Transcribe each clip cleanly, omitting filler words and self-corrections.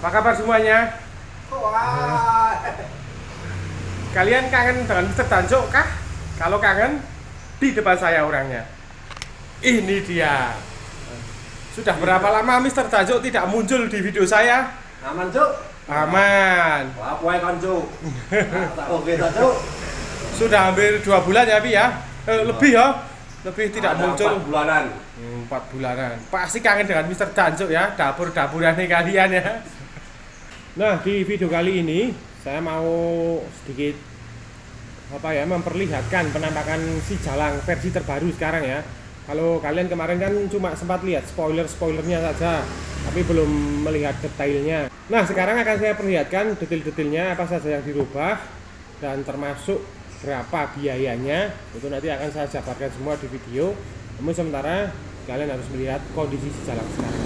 Apa kabar semuanya? Wah. Kalian kangen dengan Mr. Danco kah? Kalau kangen, di depan saya orangnya. Ini dia. Sudah berapa lama Mr. Danco tidak muncul di video saya? Aman, Cuk? Aman. Wah, poe kon, Cuk. Tak oke ta, Cuk. Sudah hampir 2 bulan ya, Pi ya? Lebih ya? Lebih tidak muncul. 4 bulanan. 4 bulanan. Pasti kangen dengan Mr. Danco ya, dapur-dapuran kalian ya. Nah, di video kali ini saya mau sedikit memperlihatkan penampakan si Jalang versi terbaru sekarang ya. Kalau kalian kemarin kan cuma sempat lihat spoilernya saja, tapi belum melihat detailnya. Nah, sekarang akan saya perlihatkan detail-detailnya apa saja yang dirubah dan termasuk berapa biayanya. Itu nanti akan saya jabarkan semua di video. Namun sementara kalian harus melihat kondisi si Jalang sekarang.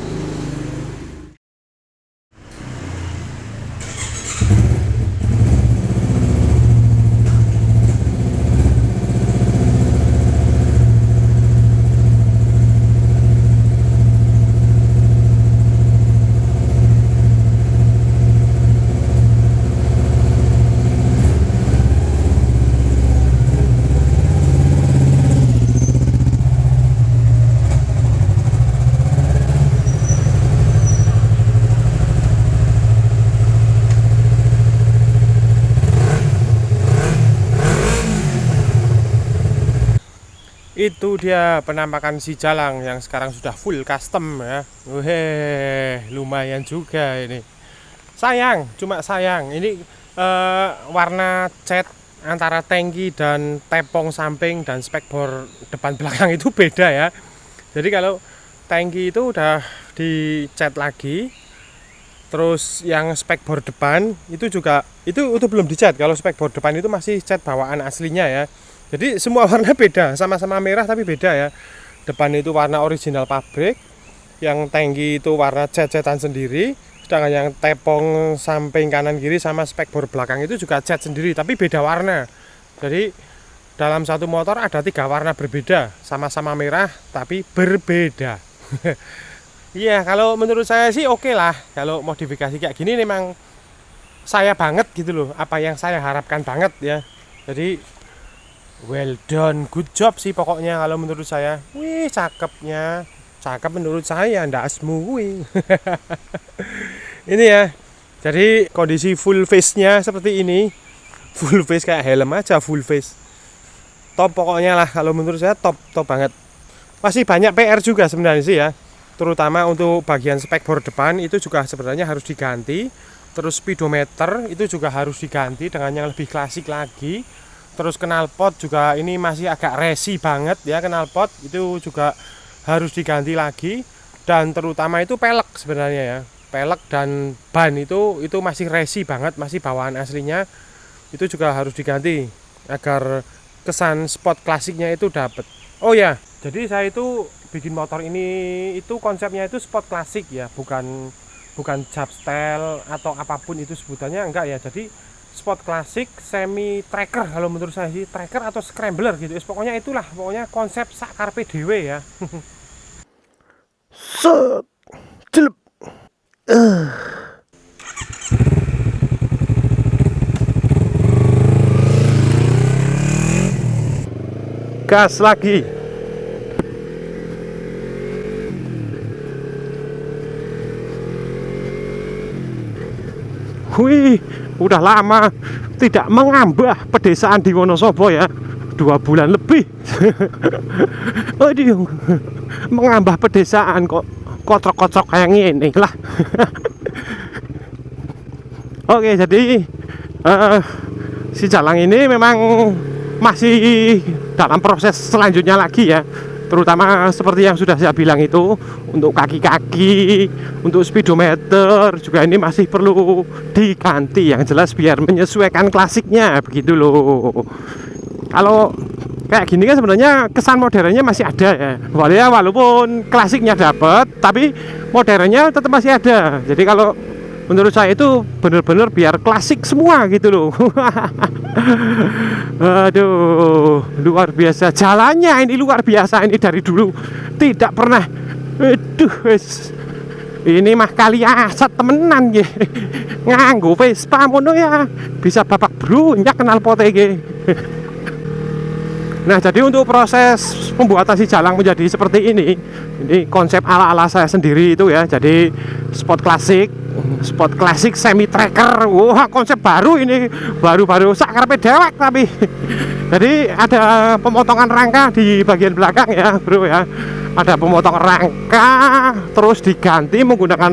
Itu dia penampakan si Jalang yang sekarang sudah full custom ya. Wih, lumayan juga ini. Sayang, cuma sayang. Ini warna cat antara tangki dan tepung samping dan spekbor depan belakang itu beda ya. Jadi kalau tangki itu udah dicat lagi, terus yang spekbor depan itu juga itu belum dicat. Kalau spekbor depan itu masih cat bawaan aslinya ya. Jadi semua warna beda, sama-sama merah tapi beda ya. Depan itu warna original pabrik, yang tangki itu warna cat-catan sendiri, sedangkan yang tepung samping kanan kiri sama spekbor belakang itu juga cat sendiri tapi beda warna. Jadi dalam satu motor ada 3 warna berbeda, sama-sama merah tapi berbeda. Iya, kalau menurut saya sih oke lah. Kalau modifikasi kayak gini memang saya banget gitu loh, apa yang saya harapkan banget ya. Jadi well done, good job sih pokoknya kalau menurut saya. Wih, cakepnya. Cakep menurut saya, ndak asmu wih. Ini ya. Jadi kondisi full face-nya seperti ini. Full face kayak helm aja, full face. Top pokoknya lah, kalau menurut saya top banget. Masih banyak PR juga sebenarnya sih ya. Terutama untuk bagian spekbor depan itu juga sebenarnya harus diganti. Terus speedometer itu juga harus diganti dengan yang lebih klasik lagi. Terus knalpot juga ini masih agak resi banget ya, knalpot itu juga harus diganti lagi. Dan terutama itu pelek sebenarnya ya, pelek dan ban itu masih resi banget, masih bawaan aslinya. Itu juga harus diganti agar kesan sport klasiknya itu dapat. Oh ya, jadi saya itu bikin motor ini itu konsepnya itu sport klasik ya, bukan Japstyle atau apapun itu sebutannya, enggak ya. Jadi sport klasik semi tracker kalau menurut saya sih, tracker atau scrambler gitu. Pokoknya itulah, pokoknya konsep sak karpe dhewe ya. Set, jelep. Gas lagi. Wih, udah lama tidak mengambah pedesaan di Wonosobo ya, 2 bulan lebih. Aduh, mengambah pedesaan kok kocok-kocok kayak gini lah. Oke, jadi si Jalang ini memang masih dalam proses selanjutnya lagi ya. Terutama seperti yang sudah saya bilang itu, untuk kaki-kaki, untuk speedometer juga ini masih perlu diganti yang jelas biar menyesuaikan klasiknya begitu loh. Kalau kayak gini kan sebenarnya kesan modernnya masih ada ya. Walaupun klasiknya dapat, tapi modernnya tetap masih ada. Jadi kalau menurut saya itu bener-bener biar klasik semua gitu loh. Aduh, luar biasa jalannya ini, luar biasa ini dari dulu tidak pernah. Aduh, Ini mah kali asat temenan nggih. Nganggo Vespa ngono ya. Bisa babak brunyak kenal pote nggih. Nah, jadi untuk proses pembuatan si jalang menjadi seperti ini konsep ala-ala saya sendiri itu ya. Jadi spot klasik semi tracker. Wah, konsep baru ini, baru sak karepe dewek tapi. Jadi ada pemotongan rangka di bagian belakang ya, bro ya. Ada pemotong rangka, terus diganti menggunakan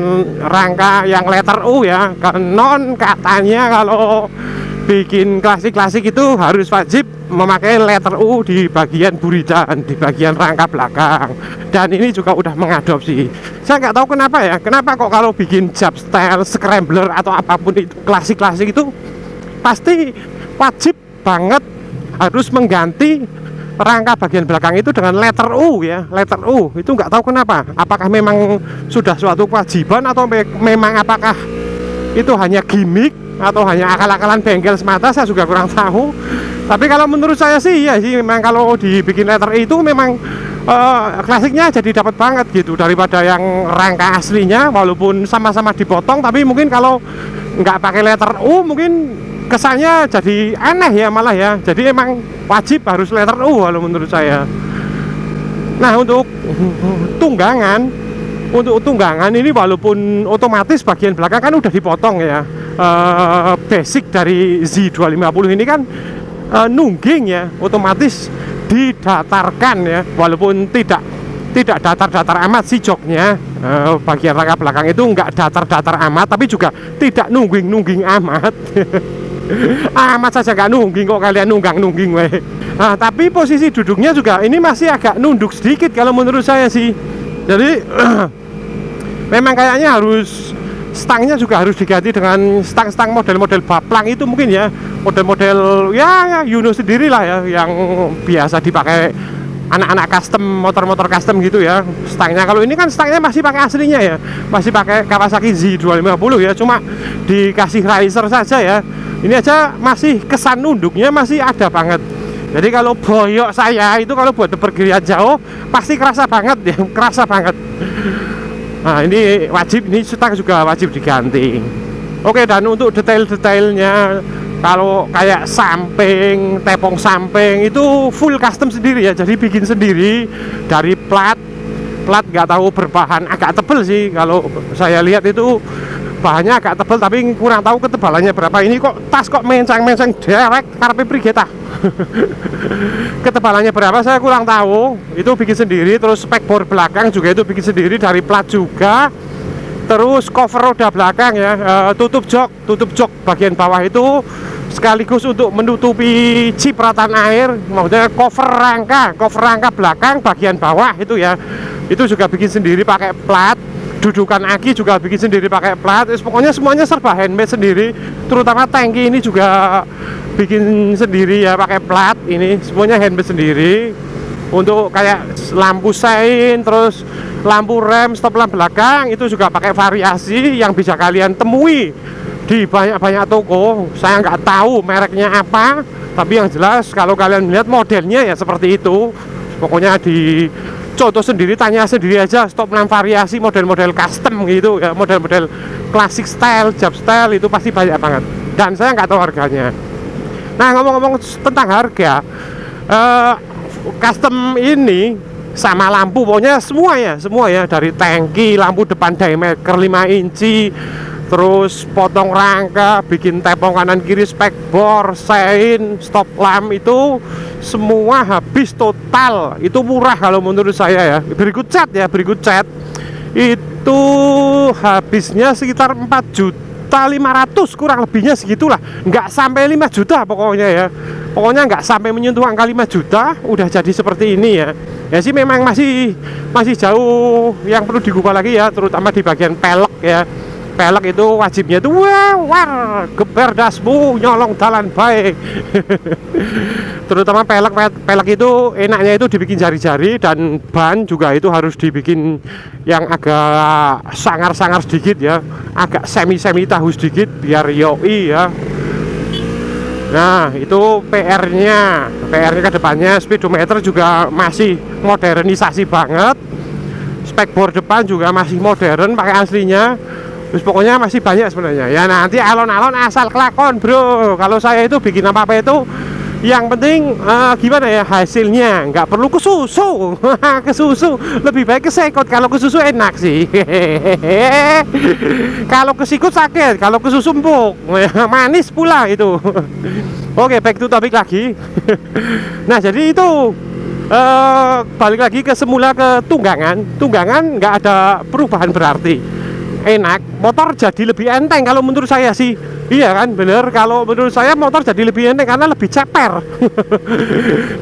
rangka yang letter U ya. Konon katanya kalau bikin klasik-klasik itu harus wajib memakai letter U di bagian buridan, di bagian rangka belakang. Dan ini juga udah mengadopsi. Saya nggak tahu kenapa ya, kenapa kok kalau bikin jab style, scrambler atau apapun itu klasik-klasik itu pasti wajib banget harus mengganti rangka bagian belakang itu dengan letter U ya, letter U. Itu nggak tahu kenapa. Apakah memang sudah suatu kewajiban atau memang apakah itu hanya gimmick atau hanya akal-akalan bengkel semata, saya juga kurang tahu. Tapi kalau menurut saya sih ya sih, memang kalau dibikin letter E itu memang klasiknya jadi dapat banget gitu daripada yang rangka aslinya, walaupun sama-sama dipotong. Tapi mungkin kalau nggak pakai letter U mungkin kesannya jadi aneh ya malah ya. Jadi emang wajib harus letter U kalau menurut saya. Nah, untuk tunggangan ini walaupun otomatis bagian belakang kan udah dipotong ya. Basic dari Z250 ini kan nungging ya, otomatis didatarkan ya, walaupun tidak datar-datar amat si joknya. Bagian rangka belakang itu nggak datar-datar amat, tapi juga tidak nungging amat. Amat saja nggak nungging, kok kalian nungging weh. Nah, tapi posisi duduknya juga ini masih agak nunduk sedikit kalau menurut saya sih. Jadi memang kayaknya harus stangnya juga harus diganti dengan stang-stang model-model baplang itu mungkin ya, model-model ya Yuno sendiri lah ya, yang biasa dipakai anak-anak custom, motor-motor custom gitu ya. Stangnya kalau ini kan stangnya masih pakai aslinya ya, masih pakai Kawasaki Z250 ya, cuma dikasih riser saja ya. Ini aja masih kesan nunduknya masih ada banget. Jadi kalau boyok saya itu kalau buat pergiliran jauh pasti kerasa banget ya, kerasa banget. Nah, ini wajib, ini stang juga wajib diganti. Oke, dan untuk detail-detailnya kalau kayak samping, tepung samping itu full custom sendiri ya. Jadi bikin sendiri dari plat nggak tahu berbahan agak tebel sih. Kalau saya lihat itu bahannya agak tebel tapi kurang tahu ketebalannya berapa. Ini kok tas kok mencang-mencang derek karepe prigeta. Ketebalannya berapa saya kurang tahu. Itu bikin sendiri. Terus spekbor belakang juga itu bikin sendiri dari plat juga. Terus cover roda belakang ya, tutup jok bagian bawah itu sekaligus untuk menutupi cipratan air, maksudnya cover rangka belakang bagian bawah itu ya. Itu juga bikin sendiri pakai plat. Dudukan aki juga bikin sendiri pakai plat. Pokoknya semuanya serba handmade sendiri. Terutama tangki ini juga bikin sendiri ya pakai plat. Ini semuanya handmade sendiri. Untuk kayak lampu sein, terus lampu rem, stop lamp belakang itu juga pakai variasi yang bisa kalian temui di banyak toko. Saya nggak tahu mereknya apa, tapi yang jelas kalau kalian melihat modelnya ya seperti itu. Pokoknya di contoh sendiri, tanya sendiri aja stop lamp variasi model-model custom gitu ya, model-model classic style, jab style itu pasti banyak banget. Dan saya nggak tahu harganya. Nah, ngomong-ngomong tentang harga, custom ini sama lampu pokoknya semua ya dari tangki, lampu depan diameter 5 inci, terus potong rangka, bikin tepung kanan kiri, spekbor, sein, stop lamp itu semua habis total. Itu murah kalau menurut saya ya. Berikut cat itu habisnya sekitar 4.500.000 kurang lebihnya segitulah, nggak sampai 5 juta pokoknya ya. Pokoknya nggak sampai menyentuh angka 5 juta udah jadi seperti ini ya. Ya sih memang masih jauh yang perlu digubah lagi ya, terutama di bagian pelek ya. Pelek itu wajibnya tuh war geber dasmu nyolong dalan baik. Terutama pelek itu enaknya itu dibikin jari-jari, dan ban juga itu harus dibikin yang agak sangar-sangar sedikit ya, agak semi-semi tahu sedikit biar yoi ya. Nah, itu PR-nya ke depannya. Speedometer juga masih modernisasi banget. Spekbor depan juga masih modern pakai aslinya. Terus pokoknya masih banyak sebenarnya. Ya nanti alon-alon asal kelakon, bro. Kalau saya itu bikin apa-apa itu yang penting gimana ya hasilnya, nggak perlu ke susu. Ke susu lebih baik ke sekot. Kalau ke susu enak sih. Kalau ke sikut sakit, kalau ke susu empuk. Manis pula itu. Oke, back to topik lagi. Nah, jadi itu balik lagi ke semula ke tunggangan nggak ada perubahan berarti. Enak, motor jadi lebih enteng kalau menurut saya sih. Iya kan, bener. Kalau menurut saya motor jadi lebih enteng karena lebih ceper.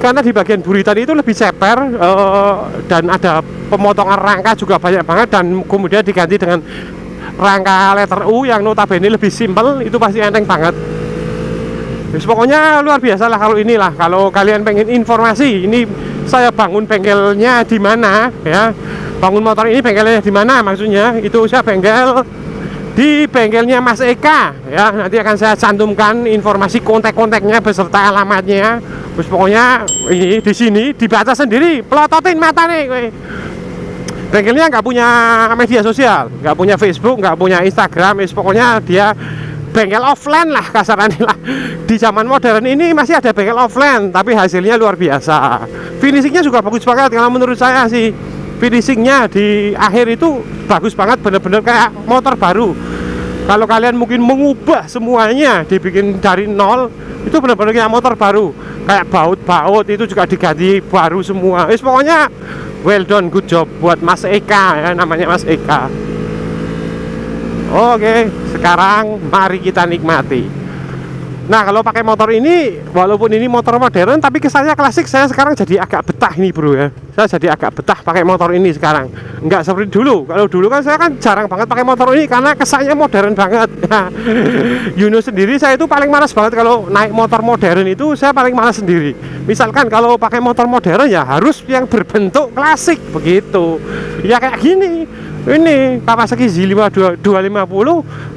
Karena di bagian buritan itu lebih ceper, dan ada pemotongan rangka juga banyak banget, dan kemudian diganti dengan rangka letter U yang notabene lebih simpel. Itu pasti enteng banget. Terus pokoknya luar biasa lah kalau inilah. Kalau kalian pengen informasi, ini saya bangun bengkelnya di mana ya. Bangun motor ini bengkelnya di mana maksudnya? Itu saya bengkel di bengkelnya Mas Eka ya. Nanti akan saya cantumkan informasi kontak-kontaknya beserta alamatnya. Terus pokoknya ini di sini dibaca sendiri, pelototin mata nih gue. Bengkelnya nggak punya media sosial, nggak punya Facebook, nggak punya Instagram. Pokoknya dia bengkel offline lah kasarannya lah. Di zaman modern ini masih ada bengkel offline, tapi hasilnya luar biasa. Finishingnya juga bagus banget kalau menurut saya sih. Finishingnya di akhir itu bagus banget, bener-bener kayak motor baru. Kalau kalian mungkin mengubah semuanya, dibikin dari nol, itu bener-bener kayak motor baru. Kayak baut-baut itu juga diganti baru semua. Pokoknya well done, good job buat Mas Eka ya, namanya Mas Eka. Oke, sekarang mari kita nikmati. Nah, kalau pakai motor ini, walaupun ini motor modern, tapi kesannya klasik. Saya sekarang jadi agak betah ini, bro ya. Saya jadi agak betah pakai motor ini sekarang. Nggak seperti dulu. Kalau dulu kan saya kan jarang banget pakai motor ini karena kesannya modern banget. Yuno sendiri saya itu paling malas banget kalau naik motor modern itu. Saya paling malas sendiri. Misalkan kalau pakai motor modern ya harus yang berbentuk klasik begitu. Ya kayak gini. Ini Kawasaki Z5 250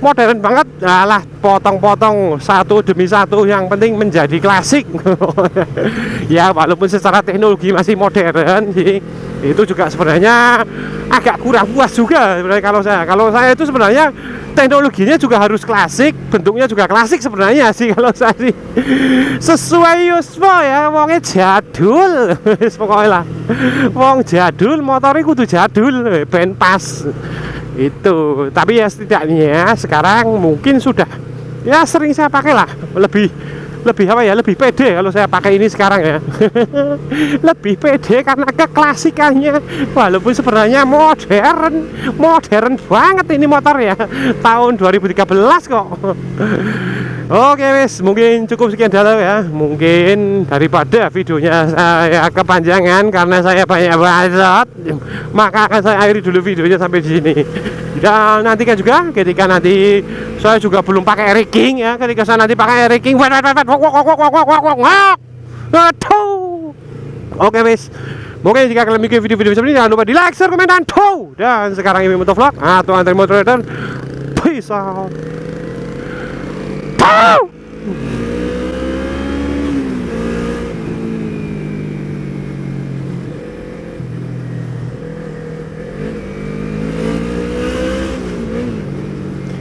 modern banget. Alah, potong-potong satu demi satu, yang penting menjadi klasik. Ya walaupun secara teknologi masih modern sih, itu juga sebenarnya agak kurang puas juga sebenarnya. Kalau saya itu sebenarnya teknologinya juga harus klasik, bentuknya juga klasik sebenarnya sih kalau saya sih. Sesuai Yusmo ya, wongnya jadul. Pokoknya lah, wong jadul motornya kudu jadul, ben pas itu. Tapi ya setidaknya sekarang mungkin sudah ya sering saya pakai lah, lebih apa ya, lebih pede kalau saya pakai ini sekarang ya. Lebih pede karena keklasikannya, walaupun sebenarnya modern banget ini motor ya, tahun 2013 kok. Oke wis, mungkin cukup sekian dulu ya. Mungkin daripada videonya saya kepanjangan karena saya banyak bacot, maka akan saya akhiri dulu videonya sampai di sini. Dan nantikan juga ketika nanti saya juga belum pakai rigging ya. Ketika saya nanti pakai rigging, oke wis. Mungkin jika kalian bikin video-video seperti ini, jangan lupa di like, share, komen, dan tuh. Dan sekarang ini motovlog atau antri motor dan peace out.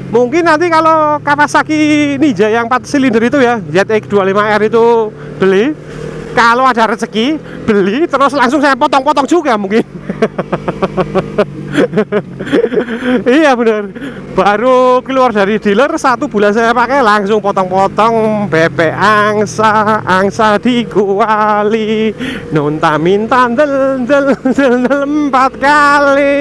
Mungkin nanti kalau Kawasaki Ninja yang 4 silinder itu ya, ZX25R itu beli, kalau ada rezeki beli, terus langsung saya potong-potong juga mungkin. Iya benar. Baru keluar dari dealer 1 bulan saya pakai langsung potong-potong bebek angsa dikuali, nunta minta del 4 kali.